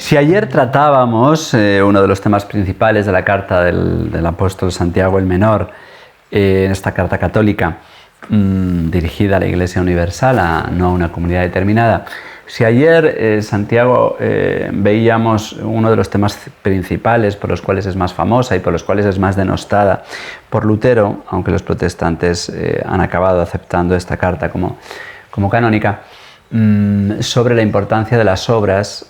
Si ayer tratábamos uno de los temas principales de la carta del apóstol Santiago el Menor, esta carta católica dirigida a la Iglesia Universal, no a una comunidad determinada, si ayer Santiago veíamos uno de los temas principales por los cuales es más famosa y por los cuales es más denostada por Lutero, aunque los protestantes han acabado aceptando esta carta como canónica, sobre la importancia de las obras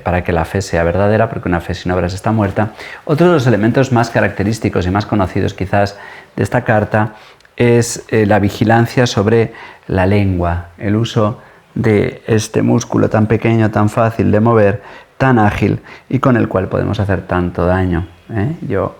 para que la fe sea verdadera, porque una fe sin obras está muerta. Otro de los elementos más característicos y más conocidos quizás de esta carta es la vigilancia sobre la lengua, el uso de este músculo tan pequeño, tan fácil de mover, tan ágil y con el cual podemos hacer tanto daño. Yo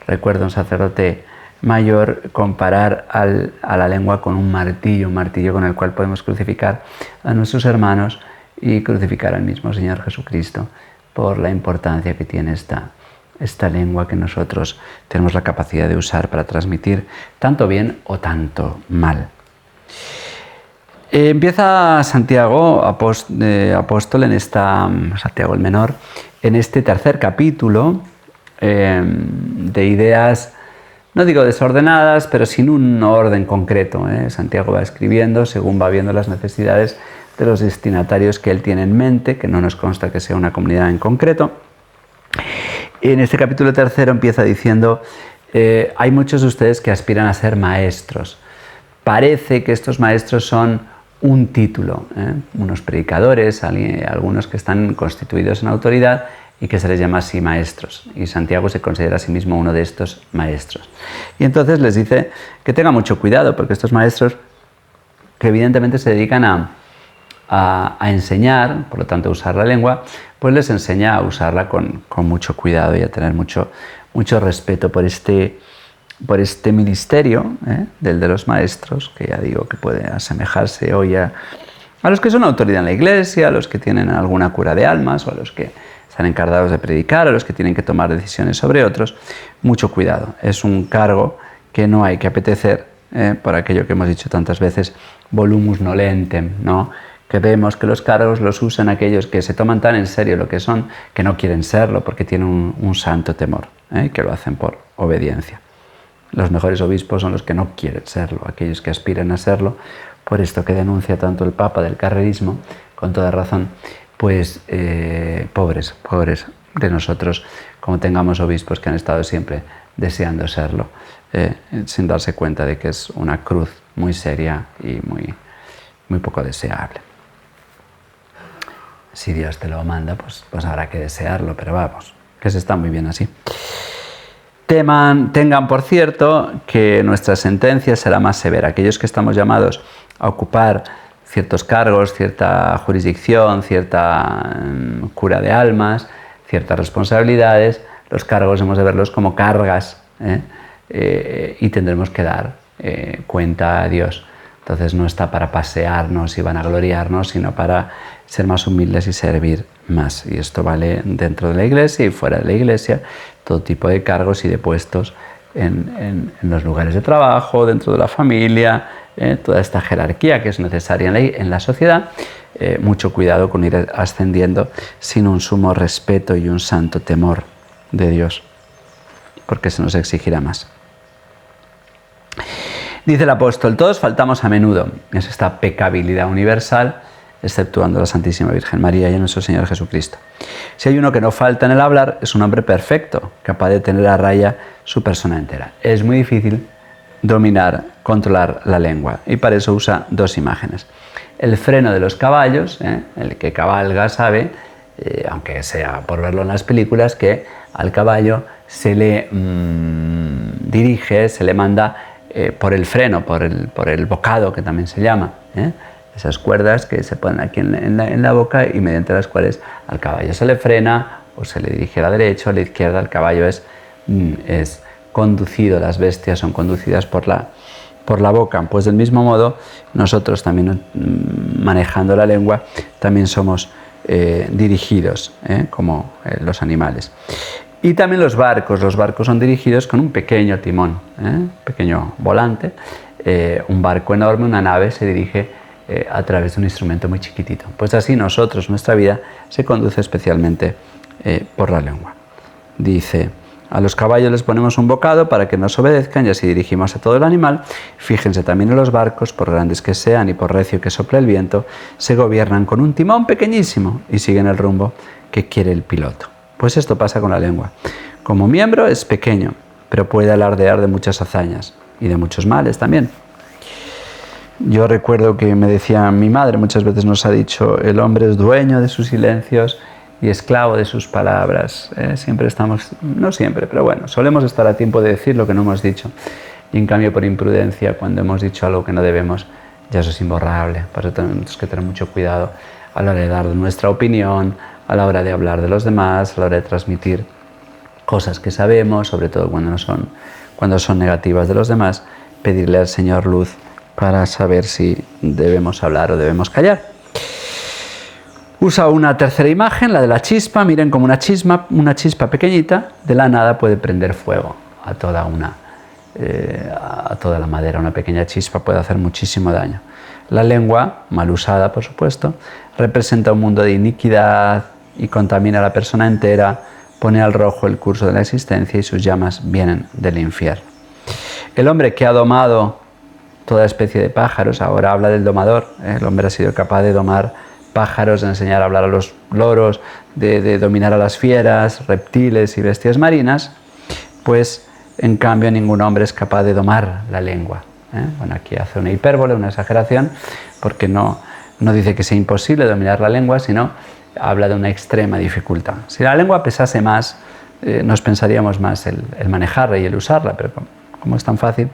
recuerdo a un sacerdote mayor comparar a la lengua con un martillo con el cual podemos crucificar a nuestros hermanos y crucificar al mismo Señor Jesucristo por la importancia que tiene esta lengua que nosotros tenemos la capacidad de usar para transmitir tanto bien o tanto mal. Empieza Santiago, apóstol Santiago el Menor, en este tercer capítulo de ideas, no digo desordenadas, pero sin un orden concreto. Santiago va escribiendo según va viendo las necesidades de los destinatarios que él tiene en mente, que no nos consta que sea una comunidad en concreto. En este capítulo tercero empieza diciendo, hay muchos de ustedes que aspiran a ser maestros. Parece que estos maestros son un título, unos predicadores, algunos que están constituidos en autoridad y que se les llama así maestros. Y Santiago se considera a sí mismo uno de estos maestros. Y entonces les dice que tengan mucho cuidado, porque estos maestros, que evidentemente se dedican a enseñar, por lo tanto a usar la lengua, pues les enseña a usarla con mucho cuidado y a tener mucho respeto por este ministerio del de los maestros, que ya digo que puede asemejarse hoy a los que son autoridad en la iglesia, a los que tienen alguna cura de almas o a los que están encargados de predicar, a los que tienen que tomar decisiones sobre otros. Mucho cuidado, es un cargo que no hay que apetecer por aquello que hemos dicho tantas veces, volumus nolentem, ¿no? Que vemos que los cargos los usan aquellos que se toman tan en serio lo que son, que no quieren serlo porque tienen un santo temor, que lo hacen por obediencia. Los mejores obispos son los que no quieren serlo, aquellos que aspiran a serlo, por esto que denuncia tanto el Papa del carrerismo, con toda razón, pues pobres de nosotros, como tengamos obispos que han estado siempre deseando serlo, sin darse cuenta de que es una cruz muy seria y muy poco deseable. Si Dios te lo manda, pues habrá que desearlo, pero vamos, que se está muy bien así. Tengan por cierto que nuestra sentencia será más severa. Aquellos que estamos llamados a ocupar ciertos cargos, cierta jurisdicción, cierta cura de almas, ciertas responsabilidades, los cargos hemos de verlos como cargas y tendremos que dar cuenta a Dios. Entonces no está para pasearnos y vanagloriarnos, sino para ser más humildes y servir más. Y esto vale dentro de la iglesia y fuera de la iglesia, todo tipo de cargos y de puestos en los lugares de trabajo, dentro de la familia, toda esta jerarquía que es necesaria en la sociedad. Mucho cuidado con ir ascendiendo sin un sumo respeto y un santo temor de Dios, porque se nos exigirá más. Dice el apóstol, todos faltamos a menudo. Es esta pecabilidad universal, exceptuando a la Santísima Virgen María y a nuestro Señor Jesucristo. Si hay uno que no falta en el hablar, es un hombre perfecto, capaz de tener a raya su persona entera. Es muy difícil controlar la lengua, y para eso usa dos imágenes. El freno de los caballos, el que cabalga sabe, aunque sea por verlo en las películas, que al caballo se le dirige, se le manda por el freno, por el bocado, que también se llama, esas cuerdas que se ponen aquí en la boca y mediante las cuales al caballo se le frena o se le dirige a la derecha o a la izquierda. El caballo es conducido, las bestias son conducidas por la boca. Pues del mismo modo, nosotros también manejando la lengua, también somos dirigidos, como los animales. Y también los barcos son dirigidos con un pequeño timón, pequeño volante. Un barco enorme, una nave, se dirige a través de un instrumento muy chiquitito. Pues así nuestra vida se conduce especialmente por la lengua. Dice: a los caballos les ponemos un bocado para que nos obedezcan y así dirigimos a todo el animal. Fíjense también en los barcos, por grandes que sean y por recio que sople el viento, se gobiernan con un timón pequeñísimo y siguen el rumbo que quiere el piloto. Pues esto pasa con la lengua. Como miembro es pequeño, pero puede alardear de muchas hazañas y de muchos males también. Yo recuerdo que me decía mi madre, muchas veces nos ha dicho: el hombre es dueño de sus silencios y esclavo de sus palabras. Siempre estamos, no siempre, pero bueno, solemos estar a tiempo de decir lo que no hemos dicho. Y en cambio, por imprudencia, cuando hemos dicho algo que no debemos, ya eso es imborrable. Por eso tenemos que tener mucho cuidado a la hora de dar nuestra opinión, a la hora de hablar de los demás, a la hora de transmitir cosas que sabemos, sobre todo cuando son negativas de los demás, pedirle al Señor luz para saber si debemos hablar o debemos callar. Usa una tercera imagen, la de la chispa. Miren como una chispa pequeñita de la nada puede prender fuego a toda la madera. Una pequeña chispa puede hacer muchísimo daño. La lengua, mal usada por supuesto, representa un mundo de iniquidad y contamina a la persona entera, pone al rojo el curso de la existencia y sus llamas vienen del infierno. El hombre que ha domado toda especie de pájaros, ahora habla del domador. El hombre ha sido capaz de domar pájaros, de enseñar a hablar a los loros, de dominar a las fieras, reptiles y bestias marinas, pues en cambio ningún hombre es capaz de domar la lengua. Bueno, aquí hace una hipérbole, una exageración, porque no dice que sea imposible dominar la lengua, sino habla de una extrema dificultad. Si la lengua pesase más, nos pensaríamos más el manejarla y el usarla, pero como es tan fácil,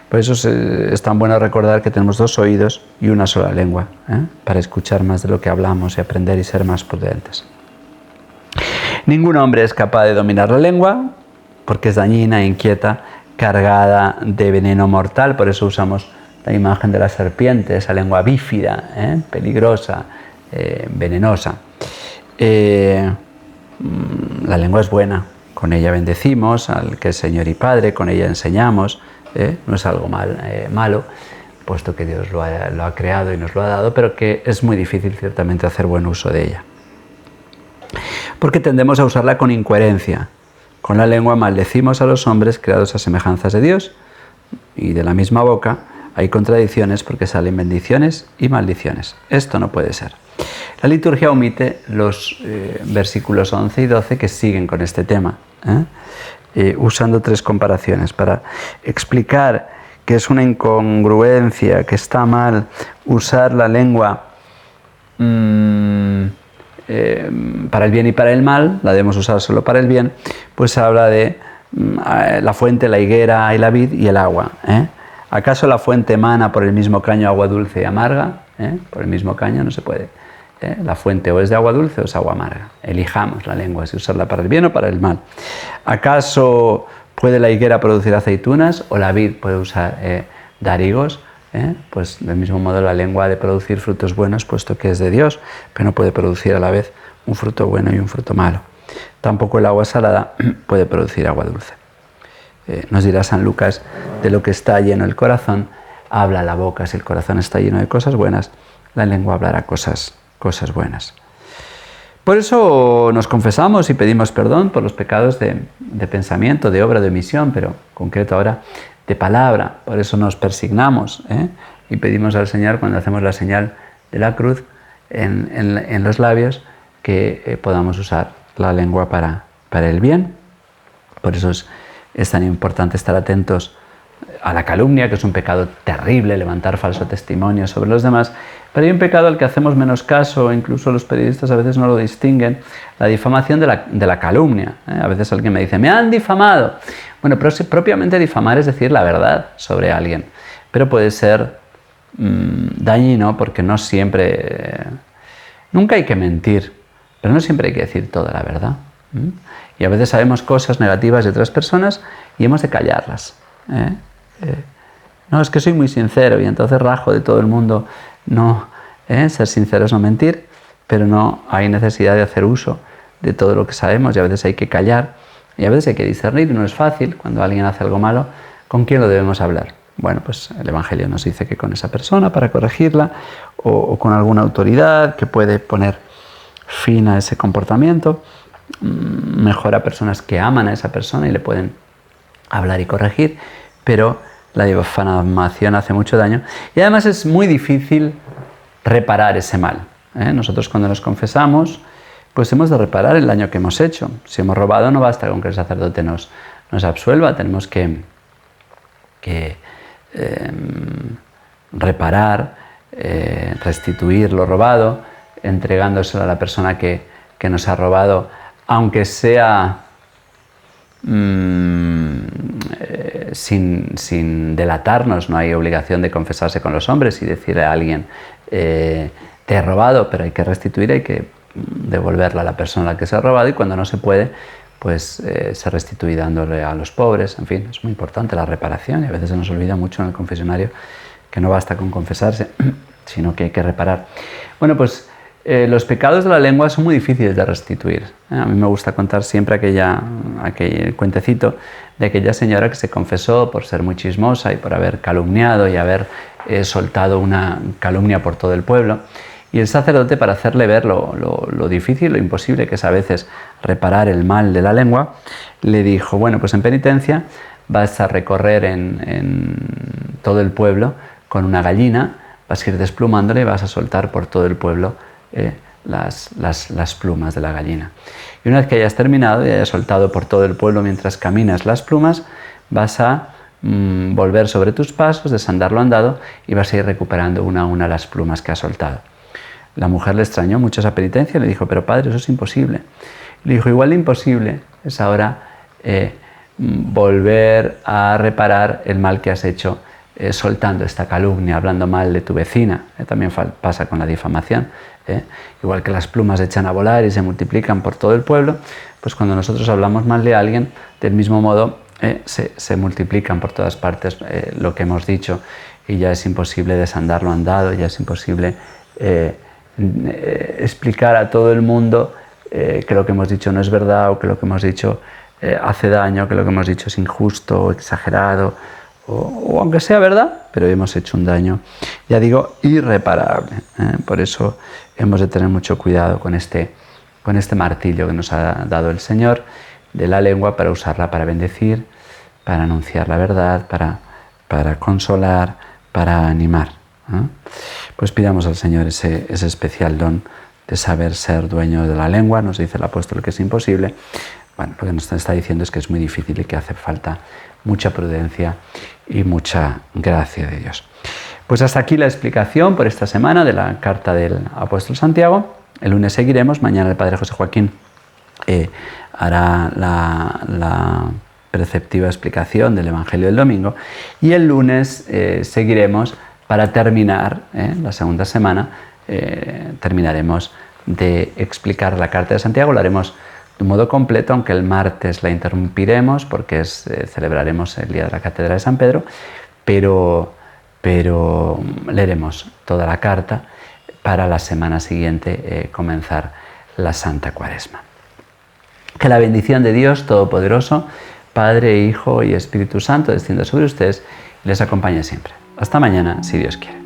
por eso es tan bueno recordar que tenemos 2 oídos y una sola lengua, para escuchar más de lo que hablamos y aprender y ser más prudentes. Ningún hombre es capaz de dominar la lengua porque es dañina, inquieta, cargada de veneno mortal. Por eso usamos la imagen de la serpiente, esa lengua bífida, peligrosa, venenosa. La lengua es buena, con ella bendecimos al que es Señor y Padre, con ella enseñamos. No es algo malo, puesto que Dios lo ha creado y nos lo ha dado, pero que es muy difícil ciertamente hacer buen uso de ella. Porque tendemos a usarla con incoherencia. Con la lengua maldecimos a los hombres creados a semejanzas de Dios, y de la misma boca hay contradicciones porque salen bendiciones y maldiciones. Esto no puede ser. La liturgia omite los versículos 11 y 12 que siguen con este tema, usando 3 comparaciones para explicar que es una incongruencia, que está mal usar la lengua para el bien y para el mal, la debemos usar solo para el bien. Pues habla de la fuente, la higuera y la vid y el agua. ¿Acaso la fuente emana por el mismo caño agua dulce y amarga? Por el mismo caño no se puede. La fuente o es de agua dulce o es agua amarga. Elijamos la lengua, si usarla para el bien o para el mal. ¿Acaso puede la higuera producir aceitunas o la vid puede dar higos? Pues del mismo modo la lengua ha de producir frutos buenos, puesto que es de Dios, pero no puede producir a la vez un fruto bueno y un fruto malo. Tampoco el agua salada puede producir agua dulce. Nos dirá San Lucas: de lo que está lleno el corazón, habla la boca. Si el corazón está lleno de cosas buenas, la lengua hablará cosas buenas. Por eso nos confesamos y pedimos perdón por los pecados de pensamiento, de obra, de omisión, pero en concreto ahora de palabra. Por eso nos persignamos y pedimos al Señor, cuando hacemos la señal de la cruz en los labios, que podamos usar la lengua para el bien. Por eso es tan importante estar atentos a la calumnia, que es un pecado terrible, levantar falso testimonio sobre los demás, pero hay un pecado al que hacemos menos caso, incluso los periodistas a veces no lo distinguen: la difamación de la calumnia. A veces alguien me dice: me han difamado. Bueno, pero propiamente difamar es decir la verdad sobre alguien, pero puede ser dañino, porque no siempre, nunca hay que mentir, pero no siempre hay que decir toda la verdad. Y a veces sabemos cosas negativas de otras personas y hemos de callarlas. No, es que soy muy sincero y entonces rajo de todo el mundo. No, ser sincero es no mentir, pero no hay necesidad de hacer uso de todo lo que sabemos, y a veces hay que callar y a veces hay que discernir, y no es fácil. Cuando alguien hace algo malo, ¿con quién lo debemos hablar? Bueno, pues el Evangelio nos dice que con esa persona para corregirla o con alguna autoridad que puede poner fin a ese comportamiento, mejor a personas que aman a esa persona y le pueden hablar y corregir, pero la difamación hace mucho daño y además es muy difícil reparar ese mal. Nosotros cuando nos confesamos, pues hemos de reparar el daño que hemos hecho. Si hemos robado, no basta con que el sacerdote nos absuelva, tenemos que reparar, restituir lo robado, entregándoselo a la persona que nos ha robado, aunque sea sin delatarnos. No hay obligación de confesarse con los hombres y decirle a alguien te he robado, pero hay que restituir, hay que devolverla a la persona a la que se ha robado, y cuando no se puede, pues se restituye dándole a los pobres. En fin, es muy importante la reparación y a veces se nos olvida mucho en el confesionario que no basta con confesarse, sino que hay que reparar. Bueno, pues los pecados de la lengua son muy difíciles de restituir. A mí me gusta contar siempre aquel cuentecito de aquella señora que se confesó por ser muy chismosa y por haber calumniado y haber soltado una calumnia por todo el pueblo. Y el sacerdote, para hacerle ver lo difícil, lo imposible que es a veces reparar el mal de la lengua, le dijo, bueno, pues en penitencia vas a recorrer en todo el pueblo con una gallina, vas a ir desplumándola y vas a soltar por todo el pueblo las plumas de la gallina. Y una vez que hayas terminado y hayas soltado por todo el pueblo mientras caminas las plumas, vas a volver sobre tus pasos, desandar lo andado, y vas a ir recuperando una a una las plumas que has soltado. La mujer le extrañó mucho esa penitencia y le dijo, pero padre, eso es imposible. Le dijo, igual de imposible es ahora volver a reparar el mal que has hecho soltando esta calumnia, hablando mal de tu vecina. También pasa con la difamación. Igual que las plumas se echan a volar y se multiplican por todo el pueblo, pues cuando nosotros hablamos mal de alguien, del mismo modo se multiplican por todas partes lo que hemos dicho, y ya es imposible desandar lo andado, ya es imposible explicar a todo el mundo que lo que hemos dicho no es verdad, o que lo que hemos dicho hace daño, que lo que hemos dicho es injusto o exagerado, o aunque sea verdad, pero hemos hecho un daño, ya digo, irreparable. Por eso hemos de tener mucho cuidado con este martillo que nos ha dado el Señor de la lengua, para usarla para bendecir, para anunciar la verdad, para consolar, para animar. Pues pidamos al Señor ese especial don de saber ser dueño de la lengua. Nos dice el apóstol que es imposible. Bueno, lo que nos está diciendo es que es muy difícil y que hace falta mucha prudencia y mucha gracia de Dios. Pues hasta aquí la explicación por esta semana de la carta del apóstol Santiago. El lunes seguiremos. Mañana el padre José Joaquín hará la preceptiva explicación del Evangelio del domingo, y el lunes seguiremos para terminar la segunda semana. Terminaremos de explicar la carta de Santiago. Lo haremos de un modo completo, aunque el martes la interrumpiremos porque celebraremos el día de la Cátedra de San Pedro, pero leeremos toda la carta para la semana siguiente comenzar la Santa Cuaresma. Que la bendición de Dios Todopoderoso, Padre, Hijo y Espíritu Santo, descienda sobre ustedes y les acompañe siempre. Hasta mañana, si Dios quiere.